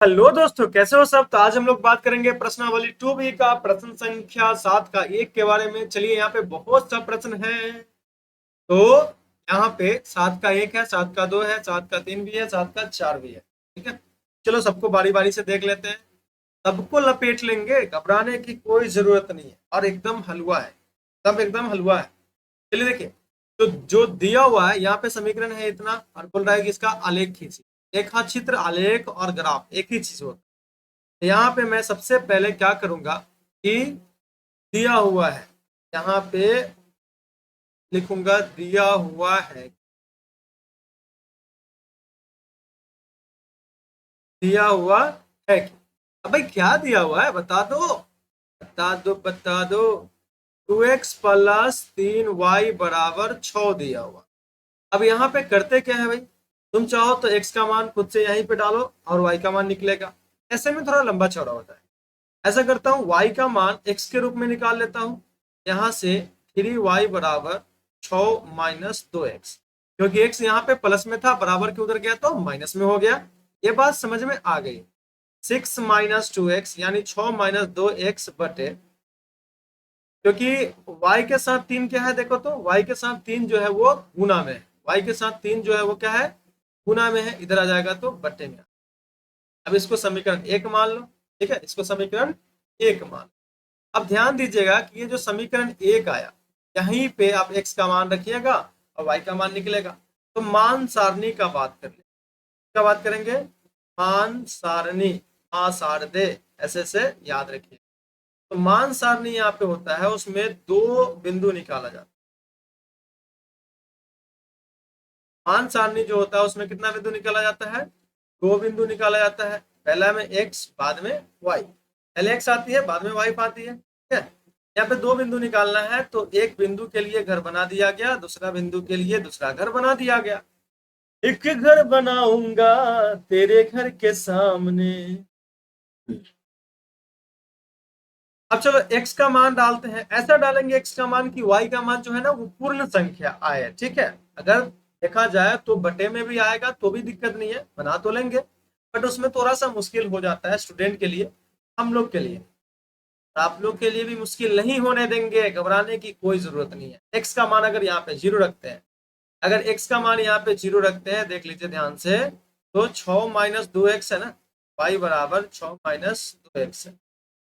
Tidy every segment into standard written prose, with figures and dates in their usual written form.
Hello दोस्तों, कैसे हो सब। तो आज हम लोग बात करेंगे प्रश्नावली 2B का प्रश्न संख्या 7 का 1 के बारे में। चलिए, यहाँ पे बहुत सा प्रश्न है। तो यहाँ पे 7 का 1 है, 7 का 2 है, 7 का 3 भी है, 7 का 4 भी है। ठीक है, चलो सबको बारी बारी से देख लेते हैं। सबको लपेट लेंगे, घबराने की कोई जरूरत नहीं है। और एकदम हलवा है, सब एकदम हलवा है। चलिए देखिए, तो जो दिया हुआ है यहाँ पे समीकरण है इतना, और बोल रहा है कि इसका आलेख खींचिए। रेखा चित्र, आलेख और ग्राफ एक ही चीज होता है। यहाँ पे मैं सबसे पहले क्या करूंगा कि दिया हुआ है, यहाँ पे लिखूंगा दिया हुआ है, दिया हुआ है कि। अब भाई क्या दिया हुआ है बता दो, बता दो, बता दो। 2x प्लस 3y बराबर 6 दिया हुआ। अब यहाँ पे करते क्या है भाई, तुम चाहो तो x का मान खुद से यहीं पे डालो और y का मान निकलेगा। ऐसे में थोड़ा लंबा चौड़ा होता है। ऐसा करता हूँ, y का मान x के रूप में निकाल लेता हूँ। यहाँ से 3y बराबर 6 माइनस 2x, क्योंकि x यहाँ पे प्लस में था, बराबर के उधर गया तो माइनस में हो गया। ये बात समझ में आ गई। 6 माइनस 2x यानी 6 माइनस 2x बटे, क्योंकि y के साथ 3 क्या है देखो तो, y के साथ 3 जो है वो गुना में है। y के साथ 3 जो है वो क्या है, गुना में है। इधर आ जाएगा तो बट्टे में। अब इसको समीकरण 1 मान लो। ठीक है, इसको समीकरण 1 मान लो। अब ध्यान दीजिएगा कि ये जो समीकरण 1 आया, यहीं पे आप x का मान रखिएगा और y का मान निकलेगा। तो मान सारणी का बात कर ले, क्या बात करेंगे, मान सारणी, मा सार दे, ऐसे से याद रखिए। तो मान सारणी यहाँ पे होता है, उसमें दो बिंदु निकाला जाता है। मान सारणी जो होता है उसमें कितना बिंदु निकाला जाता है, दो बिंदु निकाला जाता है। पहला में x, बाद में y। पहले x आती है, बाद में y आती है। ठीक है, यहाँ पे दो बिंदु निकालना है, तो एक बिंदु के लिए घर बना दिया गया, दूसरा बिंदु के लिए दूसरा घर बना दिया गया। एक घर बनाऊंगा तेरे घर के सामने। अब चलो x का मान डालते हैं। ऐसा डालेंगे x का मान कि y का मान जो है ना वो पूर्ण संख्या आए। ठीक है, अगर देखा जाए तो बटे में भी आएगा तो भी दिक्कत नहीं है, बना तो लेंगे। बट उसमें थोड़ा सा मुश्किल हो जाता है स्टूडेंट के लिए, हम लोग के लिए। आप लोग के लिए भी मुश्किल नहीं होने देंगे, घबराने की कोई जरूरत नहीं है। x का मान अगर यहाँ पे 0 रखते हैं, अगर x का मान यहाँ पे 0 रखते हैं, देख लीजिए ध्यान से, तो 6 माइनस 2x है ना, y बराबर 6 माइनस 2x है।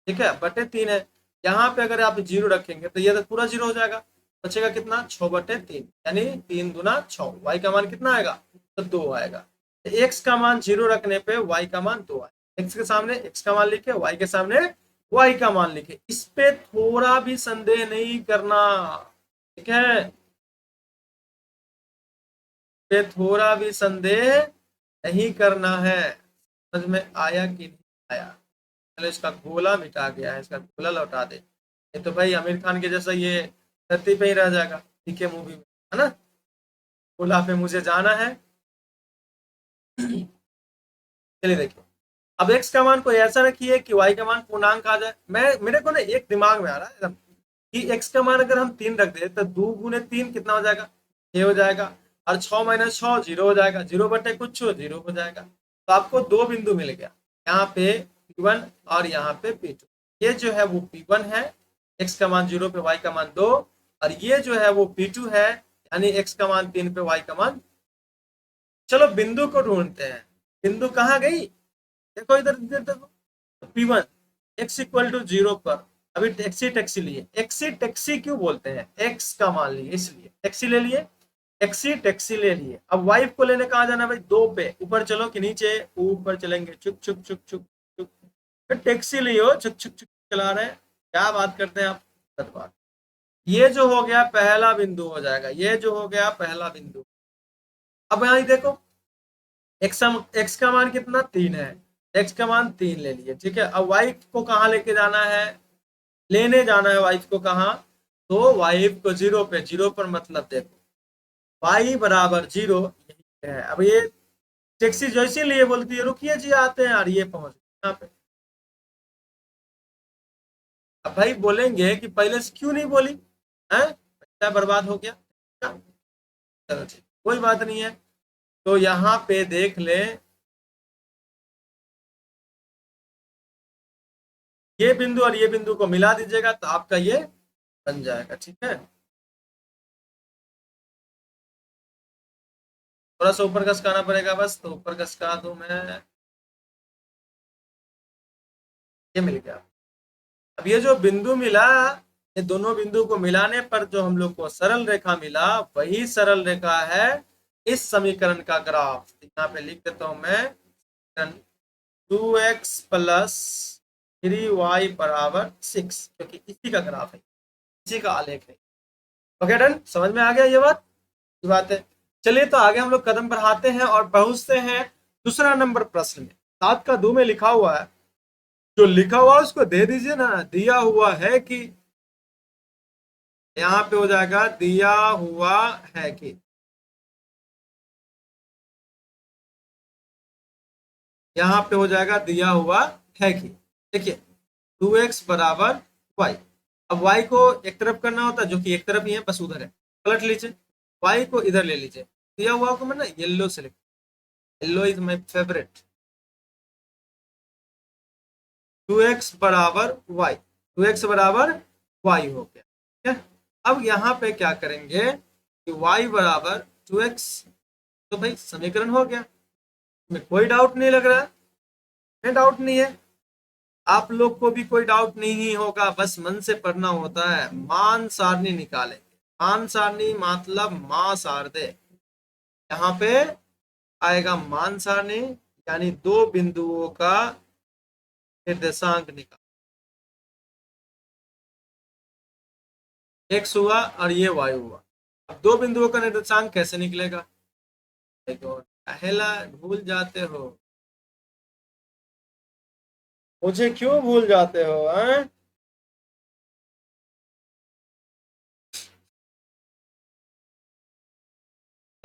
ठीक है, बटे 3 है। यहाँ पे अगर आप 0 रखेंगे तो ये तो पूरा 0 हो जाएगा। बचेगा कितना, 6 बटे 3, यानी 3 दूना 6। y का मान कितना आएगा, तो 2 आएगा। x का मान 0 रखने पे y का मान 2 आएगा। x के सामने x का मान लिखे, y के सामने y का मान लिखे। इस पे थोड़ा भी संदेह नहीं करना। ठीक है, पे थोड़ा भी संदेह नहीं करना है। समझ में आया कि नहीं आया। चलो, इसका गोला मिटा गया है, इसका गोला लौटा दे। ये तो भाई आमिर खान के जैसा ये धरती पे ही रह जाएगा, पीके मूवी में, है ना। गोला पे मुझे जाना है। चलिए देखिए, अब x का मान कोई ऐसा रखिए कि y का मान पूर्णांक आ जाए। मैं, मेरे को ना एक दिमाग में आ रहा है एकदम, कि x का मान अगर हम 3 रख दे तो 2 गुने 3 कितना हो जाएगा, 6 हो जाएगा। और 6 माइनस 6 0 हो जाएगा, 0 बटे कुछ 0 हो जाएगा। तो आपको दो बिंदु मिल गया, यहाँ पे P1 और यहाँ पे P2। ये जो है वो P1 है, x का मान 0 पे y का मान 2। और ये जो है वो P2 है, यानी x का मान 3 पे y का मान। चलो बिंदु को ढूंढते हैं। बिंदु कहाँ गई, देखो इधर, इधर देखो। P1 x इक्वल टू 0 पर, अभी टैक्सी टैक्सी लिए, एक्सी टैक्सी क्यों बोलते हैं, x का मान लिए इसलिए टैक्सी ले लिए, एक्सी टैक्सी ले लिए। अब वाइफ को लेने कहा जाना भाई, 2 पे। ऊपर चलो कि नीचे, ऊपर चलेंगे, चुक चुक चुक चुक चुक। टैक्सी लियो, छुक छुक छुक चला रहे हैं, क्या बात करते हैं आप, गलत बात। ये जो हो गया पहला बिंदु हो जाएगा, ये जो हो गया पहला बिंदु। अब यहाँ देखो, एक्स का मान कितना, 3 है। एक्स का मान 3 ले लिए। ठीक है, अब वाइफ को कहाँ लेके जाना है, लेने जाना है वाइफ को कहाँ, तो वाइफ को 0 पे। 0 पर मतलब देखो, y बराबर 0 यही है। अब ये टैक्सी जैसे लिए बोलती है रुकिए जी आते हैं, और ये पहुंच यहाँ पे। अब भाई बोलेंगे कि पहले से क्यों नहीं बोली, है पैसा बर्बाद हो गया। चलो ठीक, कोई बात नहीं है। तो यहाँ पे देख ले, ये बिंदु और ये बिंदु को मिला दीजिएगा तो आपका ये बन जाएगा। ठीक है, थोड़ा सा ऊपर खसकाना पड़ेगा बस, तो ऊपर खसका दूं मैं, ये मिल गया। अब ये जो बिंदु मिला, ये दोनों बिंदु को मिलाने पर जो हम लोग को सरल रेखा मिला, वही सरल रेखा है इस समीकरण का ग्राफ। यहाँ पे लिख देता हूं मैं, 2x प्लस 3y बराबर 6, क्योंकि इसी का ग्राफ है, इसी का आलेख है। ओके डन, समझ में आ गया ये बात, ये बात है। चलिए तो आगे हम लोग कदम बढ़ाते हैं और पहुंचते हैं दूसरा नंबर प्रश्न में। 7 का 2 में लिखा हुआ है, जो लिखा हुआ है उसको दे दीजिए ना, दिया हुआ है कि, यहाँ पे हो जाएगा दिया हुआ है कि, यहाँ पे हो जाएगा दिया हुआ है कि। देखिए 2x बराबर y, अब y को एक तरफ करना होता है, जो कि एक तरफ ही है, बस उधर है, पलट लीजिए, y को इधर ले लीजिए। दिया हुआ को मैं ना येलो से लिख, yellow is my favourite. 2x बराबर y, 2x बराबर y हो गया। ठीक है, अब यहाँ पे क्या करेंगे कि y बराबर 2x, तो भाई समीकरण हो गया, में कोई डाउट नहीं लग रहा है, डाउट नहीं है, आप लोग को भी कोई डाउट नहीं होगा, बस मन से पढ़ना होता है। मान सारणी निकालेंगे, मान सारणी मतलब मां सार दे, यहाँ पे आएगा मान सारणी, यानी दो बिंदुओं का निर्देशांक निकाल, x हुआ और ये y हुआ। अब दो बिंदुओं का निर्देशांक कैसे निकलेगा, देखो पहला भूल जाते हो, मुझे क्यों भूल जाते हो हैं?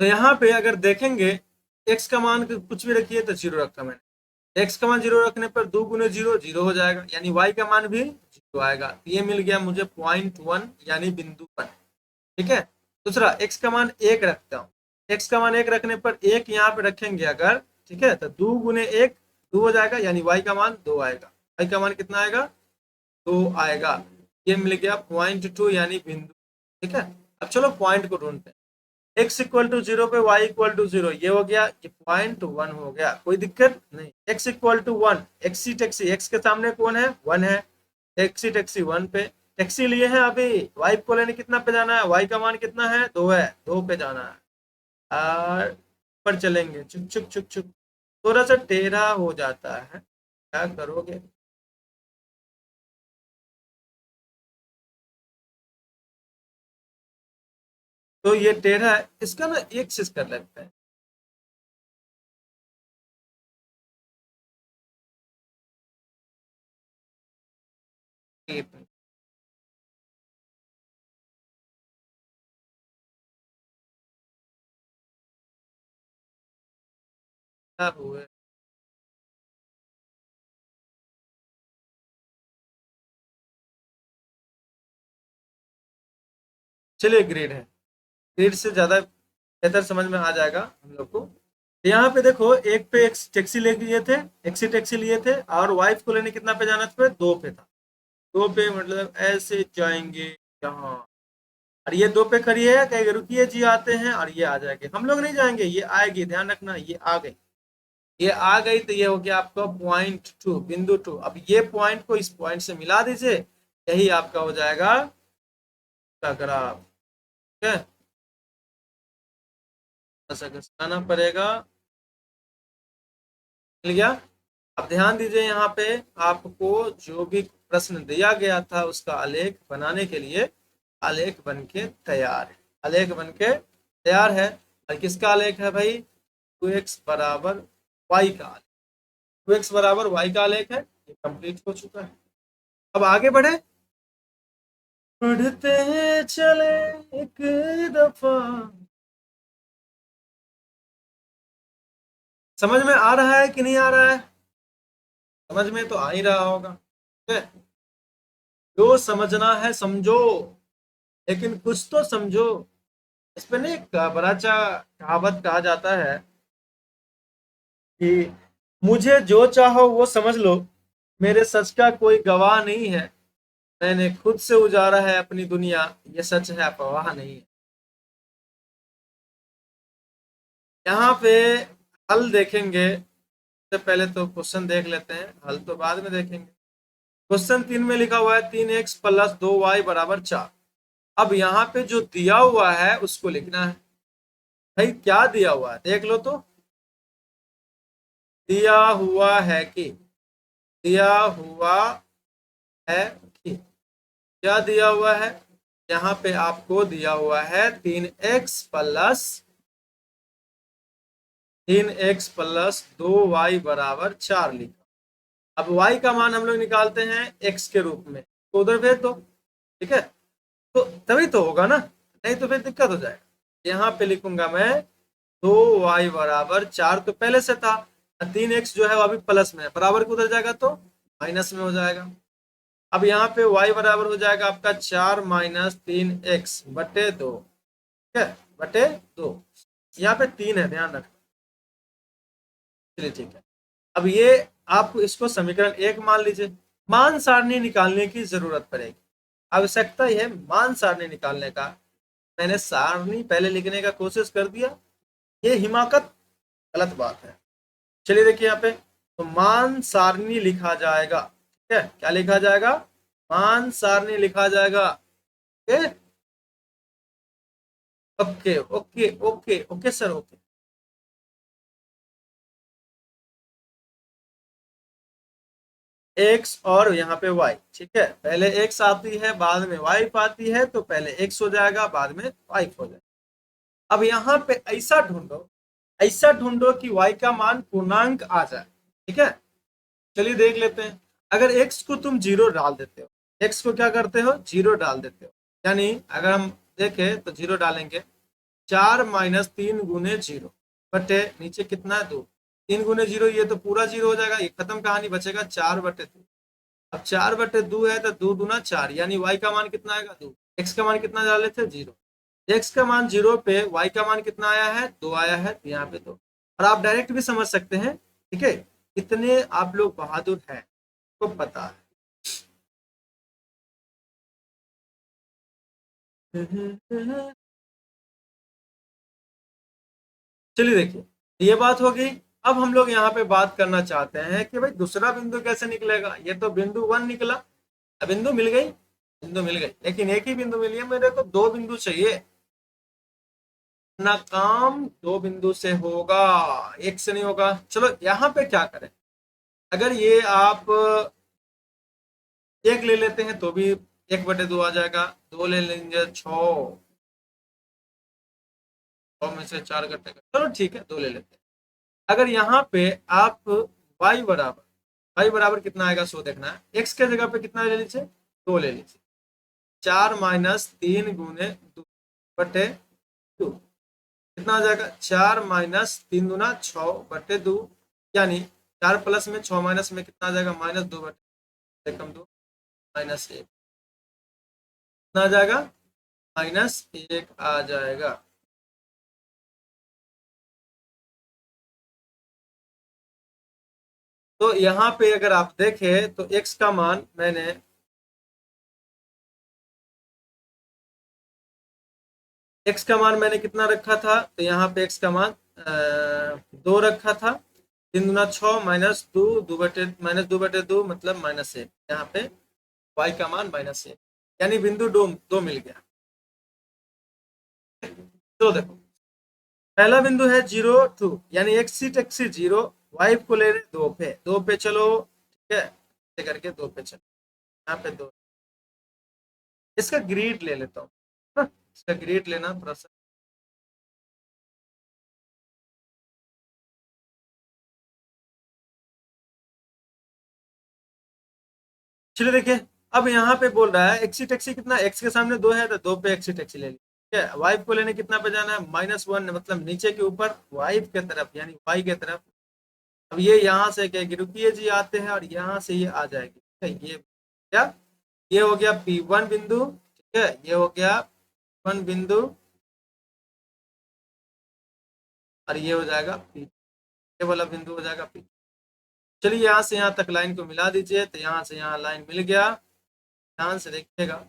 तो यहाँ पे अगर देखेंगे, x का मान कुछ भी रखिए तो 0 रखा मैंने, x का मान 0 रखने पर 2 गुने 0 0 हो जाएगा, यानी y का मान भी 0 आएगा। ये मिल गया मुझे 0.1, यानी बिंदु 1। ठीक है, दूसरा x का मान 1 रखता हूँ, x का मान 1 रखने पर 1 यहाँ पे रखेंगे अगर, ठीक है, तो 2 गुने 1 2 हो जाएगा, यानी y का मान 2 आएगा। y का मान कितना आएगा, 2 आएगा। ये मिल गया 0.2, यानी बिंदु। ठीक है, अब चलो पॉइंट को ढूंढते हैं। x इक्वल टू 0 पे y इक्वल टू 0, ये हो गया, ये 0.1 हो गया, कोई दिक्कत नहीं। x इक्वल टू 1, एक्सी टैक्सी, x के सामने कौन है, 1 है, टैक्सी टैक्सी 1 पे, टैक्सी लिए हैं अभी, y को लेने कितना पे जाना है, y का मान कितना है, 2 है, 2 पे जाना है, और पर चलेंगे, चुक चुक चुक चुक, थोड़ा सा टेढ़ा हो जाता है, क्या करोगे। तो ये टेढ़ा है, इसका ना एक चीज कर लेते हैं, क्या हुआ, चलिए ग्रेड है, ग्रेड से ज्यादा बेहतर समझ में आ जाएगा हम लोग को। यहाँ पे देखो, एक पे एक टैक्सी ले लिए थे, एक्सी टैक्सी लिए थे, और वाइफ को लेने कितना पे जाना था, 2 पे था, 2 पे मतलब ऐसे जाएंगे यहाँ, और ये 2 पे खड़ी है, कहेंगे रुकिए जी आते हैं, और ये आ जाएंगे, हम लोग नहीं जाएंगे, ये आएगी, ध्यान रखना, ये आ गई, ये आ गई, तो ये हो गया आपका 0.2, बिंदु 2। अब ये पॉइंट को इस पॉइंट से मिला दीजिए, यही आपका हो जाएगा ग्राफ। ठीक है, ऐसा घुसाना पड़ेगा, मिल गया। अब ध्यान दीजिए, यहाँ पे आपको जो भी प्रश्न दिया गया था उसका आलेख बनाने के लिए आलेख बन के तैयार है, आलेख बन के तैयार है। और किसका आलेख है भाई, 2x बराबर y का आलेख, 2x बराबर y का आलेख है, ये कंप्लीट हो चुका है। अब आगे बढ़े, बढ़ते चले एक दफा, समझ में आ रहा है कि नहीं आ रहा है, समझ में तो आ ही रहा होगा। ठीक है, जो समझना है समझो, लेकिन कुछ तो समझो। इस पे ना एक बड़ा अच्छा कहावत कहा जाता है कि मुझे जो चाहो वो समझ लो, मेरे सच का कोई गवाह नहीं है, मैंने खुद से उजाड़ा है अपनी दुनिया, ये सच है अफवाह नहीं है। यहाँ पे हल देखेंगे, सबसे पहले तो क्वेश्चन देख लेते हैं, हल तो बाद में देखेंगे। क्वेश्चन 3 में लिखा हुआ है 3x प्लस 2y बराबर 4। अब यहाँ पे जो दिया हुआ है उसको लिखना है। भाई क्या दिया हुआ है देख लो तो। दिया हुआ है कि, दिया हुआ है कि, क्या दिया हुआ है, यहाँ पे आपको दिया हुआ है 3x प्लस 2y बराबर 4 लिखा। अब y का मान हम लोग निकालते हैं x के रूप में, तो उधर भेज दो, ठीक है, तो तभी तो होगा ना, नहीं तो फिर दिक्कत हो जाएगा। यहाँ पे लिखूंगा मैं 2y बराबर 4, तो पहले से था। 3x जो है वो अभी प्लस में है, बराबर को उधर जाएगा तो माइनस में हो जाएगा। अब यहाँ पे y बराबर हो जाएगा आपका 4 माइनस 3x बटे 2, ठीक है, बटे 2। यहाँ पे 3 है, ध्यान रखना। चलिए ठीक है। अब ये आप इसको समीकरण 1 मान लीजिए। मान सारणी निकालने की जरूरत पड़ेगी, आवश्यकता ही है मान सारणी निकालने का। मैंने सारणी पहले लिखने का कोशिश कर दिया, ये हिमाकत गलत बात है। चलिए देखिए यहाँ पे, तो मान सारणी लिखा जाएगा, ठीक है, क्या लिखा जाएगा, मान सारणी लिखा जाएगा। Okay okay okay okay sir, okay. X और यहाँ पे वाई, ठीक है, पहले एक्स आती है बाद में वाइफ आती है, तो पहले एक्स हो जाएगा बाद में वाइफ हो जाएगा। अब यहाँ पे ऐसा ढूंढो, ऐसा ढूंढो कि वाई का मान पूर्णांक आ जाए, ठीक है। चलिए देख लेते हैं। अगर एक्स को तुम जीरो डाल देते हो, एक्स को क्या करते हो, जीरो डाल देते हो, यानी अगर हम देखें तो जीरो डालेंगे, 4 - 3 गुने 0 बटे नीचे कितना है 2, 3 गुने 0 ये तो पूरा 0 हो जाएगा, ये खत्म कहानी, बचेगा 4/2। अब 4/2 है तो 2 दूना 4, यानी y का मान कितना आएगा 2। x का मान कितना डाले थे 0, x का मान 0 पे y का मान कितना आया है 2 आया है, तो यहाँ पे 2। और आप डायरेक्ट भी समझ सकते हैं, ठीक है, कितने आप लोग बहादुर हैं, को पता है। चलिए देखिए, ये बात हो गई। अब हम लोग यहाँ पे बात करना चाहते हैं कि भाई दूसरा बिंदु कैसे निकलेगा। ये तो बिंदु 1 निकला, अब बिंदु मिल गई, बिंदु मिल गई, लेकिन एक ही बिंदु मिली है, मेरे को 2 बिंदु चाहिए ना, काम 2 बिंदु से होगा, एक से नहीं होगा। चलो यहाँ पे क्या करें, अगर ये आप एक ले लेते हैं तो भी 1/2 आ जाएगा, 2 ले लेंगे 6, 6 में से 4 कटेगा, चलो ठीक है 2 ले लेते हैं। अगर यहाँ पे आप y बराबर कितना आएगा सो देखना है, x के जगह पे कितना ले लीजिए 2 ले लीजिए, 4 - 3 गुने 2 बटे 2 कितना आ जाएगा, 4 - 3 दूना 6/2, यानी 4 प्लस में 6 माइनस में कितना आ जाएगा -2/2 -1 कितना आ जाएगा, -1 आ जाएगा। तो यहाँ पे अगर आप देखें तो x का मान मैंने कितना रखा था, तो यहाँ पे x का मान 2 रखा था, 3 दूना 6 -2 - 2/2 मतलब -1, यहाँ पे y का मान -1, यानी बिंदु 2 मिल गया। तो देखो पहला बिंदु है 0 2, यानी x 0, वाइफ को ले रहे 2 पे चलो, ठीक है, ऐसे करके 2 पे चलो, यहाँ पे 2। इसका ग्रीड ले लेता हूँ, हाँ, इसका ग्रीड लेना थोड़ा सा। चलिए देखिए, अब यहाँ पे बोल रहा है एक्सी टैक्सी कितना, एक्स के सामने 2 है तो 2 पे एक्सी टैक्सी ले ली, ठीक है। वाइफ को लेने कितना पे जाना है -1, मतलब नीचे के ऊपर वाइफ के तरफ, यानी वाई के तरफ। अब ये यहाँ से कहेगी रुकिए जी आते हैं, और यहाँ से ये आ जाएगी, ठीक है। ये क्या, ये हो गया P1 बिंदु, ठीक है, ये हो गया P1 बिंदु, और ये हो जाएगा P, ये वाला बिंदु हो जाएगा P। चलिए यहाँ से यहाँ तक लाइन को मिला दीजिए, तो यहाँ से यहाँ लाइन मिल गया। ध्यान से देखिएगा,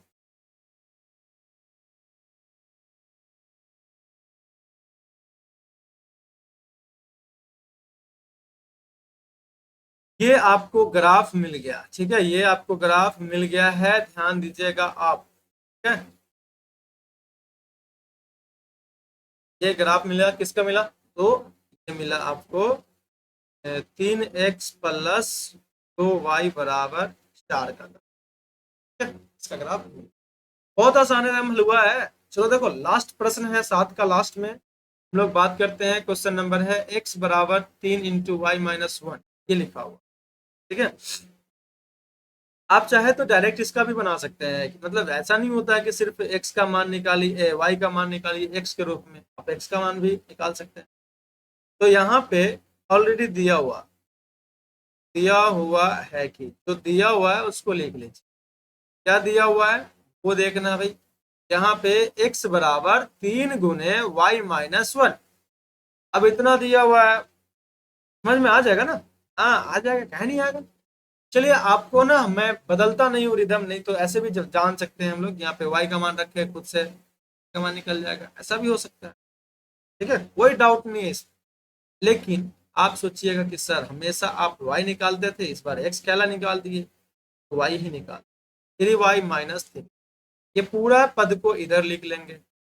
ये आपको ग्राफ मिल गया। ठीक है, ये आपको ग्राफ मिल गया है, ध्यान दीजिएगा आप। ठीक है, ये ग्राफ मिला, किसका मिला? तो ये मिला आपको 3x+2y बराबर 4 का। ठीक है, इसका ग्राफ बहुत आसान है, हल हुआ है। चलो देखो, लास्ट प्रश्न है 7 का, लास्ट में हम लोग बात करते हैं। क्वेश्चन नंबर है x बराबर 3 × y-1, ये लिखा हुआ। ठीक है, आप चाहे तो डायरेक्ट इसका भी बना सकते हैं, मतलब ऐसा नहीं होता है कि सिर्फ x का मान निकालिए, y का मान निकालिए x के रूप में, आप x का मान भी निकाल सकते हैं। तो यहाँ पे ऑलरेडी दिया हुआ है कि जो दिया हुआ है उसको लिख लीजिए। क्या दिया हुआ है वो देखना भाई। यहाँ पे x बराबर 3 × y-1, अब इतना दिया हुआ है, समझ में आ जाएगा ना? हाँ आ जाएगा, कह नहीं आएगा। चलिए, आपको ना मैं बदलता नहीं हूँ रिदम, नहीं तो ऐसे भी जान सकते हैं हम लोग, यहाँ पे y का मान रखे खुद से का मान निकल जाएगा, ऐसा भी हो सकता है। ठीक है, कोई डाउट नहीं है इसमें। लेकिन आप सोचिएगा कि सर हमेशा आप y निकालते थे, इस बार x कैला निकाल दिए, तो y ही निकाल 3y-3। ये पूरा पद को इधर लिख लेंगे,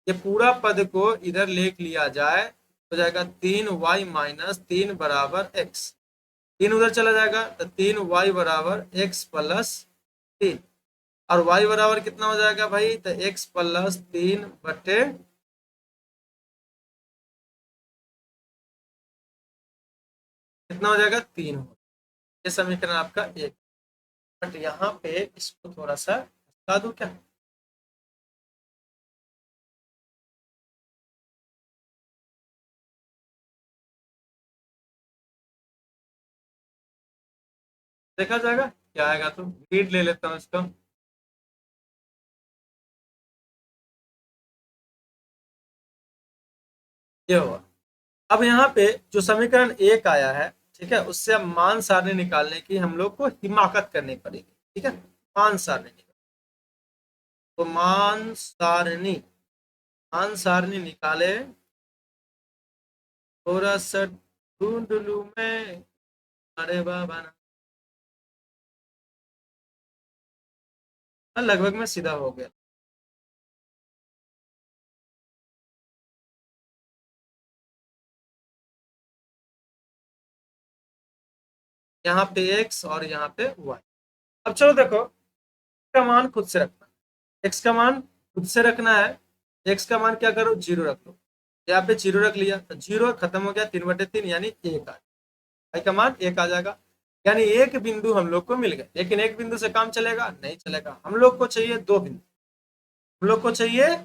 ये पूरा पद को इधर लिख लिया जाए, हो जाएगा 3y-3 बराबर x। 3 उधर चला जाएगा तो 3y बराबर x+3, और y बराबर कितना हो जाएगा भाई? तो x+3 बटे कितना हो जाएगा? 3 हो। ये समीकरण आपका एक। बट यहाँ पे इसको थोड़ा सा हटा दूं क्या? देखा जाएगा क्या आएगा, तो रीड ले लेता हूँ इसका। ये हुआ। अब यहाँ पे जो समीकरण एक आया है, ठीक है, उससे अब मान सारणी निकालने की हम लोग को हिमाकत करनी पड़ेगी। ठीक है, मान सारणी निकाल, तो मान सारणी निकाले, थोड़ा सा ढूंढ लू मैं, अरे बाबा ना, लगभग में सीधा हो गया। यहाँ पे x और यहाँ पे y। अब चलो देखो, का मान खुद से रखना, x का मान खुद से रखना है। x का मान क्या करो? 0 रख लो। यहाँ पे 0 रख लिया तो 0 खत्म हो गया, 3/3 यानी 1 आ, y का मान 1 आ जाएगा। यानी एक बिंदु हम लोग को मिल गए। लेकिन एक बिंदु से काम चलेगा? नहीं चलेगा, हम लोग को चाहिए 2 बिंदु। हम लोग को चाहिए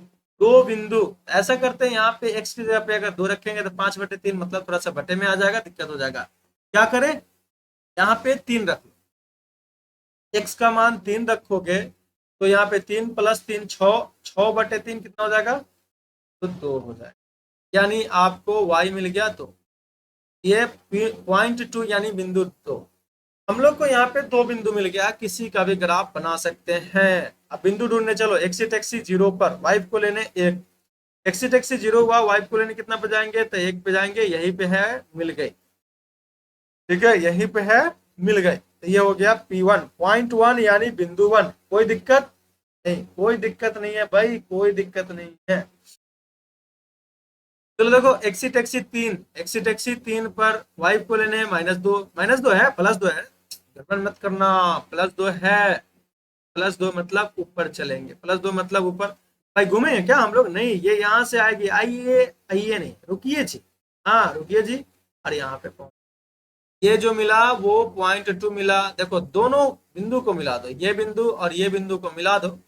2 बिंदु। ऐसा करते हैं, यहाँ पे x की जगह पे अगर 2 रखेंगे तो 5/3, मतलब थोड़ा सा बटे में आ जाएगा, दिक्कत हो जाएगा। क्या करें? यहाँ पे 3 रख लो, x का मान 3 रखोगे तो यहाँ पे 3+3 6, 6/3 कितना हो जाएगा? तो 2 हो जाएगा। यानी आपको y मिल गया। तो ये पॉइंट 2 यानी बिंदु 2। हम लोग को यहाँ पे 2 बिंदु मिल गया, किसी का भी ग्राफ बना सकते हैं। अब बिंदु ढूंढने चलो, एक्सी टैक्सी 0 पर, y को लेने 1, एक्सी टैक्सी 0 हुआ, y को लेने कितना पे जाएंगे? तो 1 पे जाएंगे, यहीं पे है, मिल गई। ठीक है, यहीं पे है, मिल गए। तो ये हो गया P1, पॉइंट 1 यानी बिंदु 1। कोई दिक्कत नहीं, कोई दिक्कत नहीं है भाई, कोई दिक्कत नहीं है। चलो देखो, एक्सी टैक्सी 3 पर y को लेने -2, -2 है, +2 है, गड़बड़ मत करना, +2 है। +2 मतलब ऊपर चलेंगे, +2 मतलब ऊपर। भाई घूमे हैं क्या हम लोग? नहीं, ये यहाँ से आएगी, आइए आइए, नहीं रुकिए जी, हाँ रुकिए जी। और यहाँ पे पहुंच, ये जो मिला वो पॉइंट 2 मिला। देखो, दोनों बिंदु को मिला दो, ये बिंदु और ये बिंदु को मिला दो,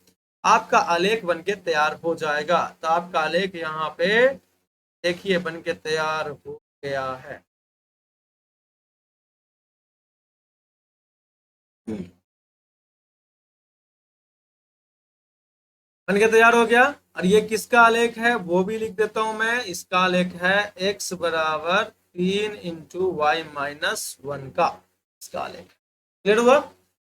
आपका आलेख बन के तैयार हो जाएगा। तो आपका आलेख यहाँ पे देखिए बन के तैयार हो गया है। बन के तैयार हो गया। और ये किसका आलेख है वो भी लिख देता हूं मैं। इसका आलेख है x बराबर 3 × y-1 का। इसका लेंगे। क्लियर हुआ?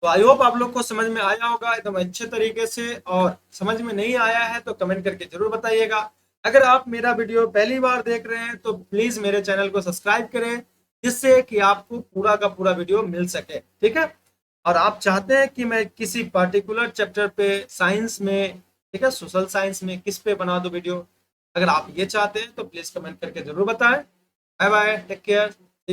तो आई होप आप लोग को समझ में आया होगा एकदम अच्छे तरीके से, और समझ में नहीं आया है तो कमेंट करके जरूर बताइएगा। अगर आप मेरा वीडियो पहली बार देख रहे हैं तो प्लीज मेरे चैनल को सब्सक्राइब करें, जिससे कि आपको पूरा का पूरा वीडियो मिल सके, ठीक है। और आप चाहते हैं कि मैं किसी पर्टिकुलर चैप्टर पे साइंस में, ठीक है, सोशल साइंस में किस पे बना दूं वीडियो, अगर आप ये चाहते हैं तो प्लीज कमेंट करके जरूर बताएं। Bye bye, take care.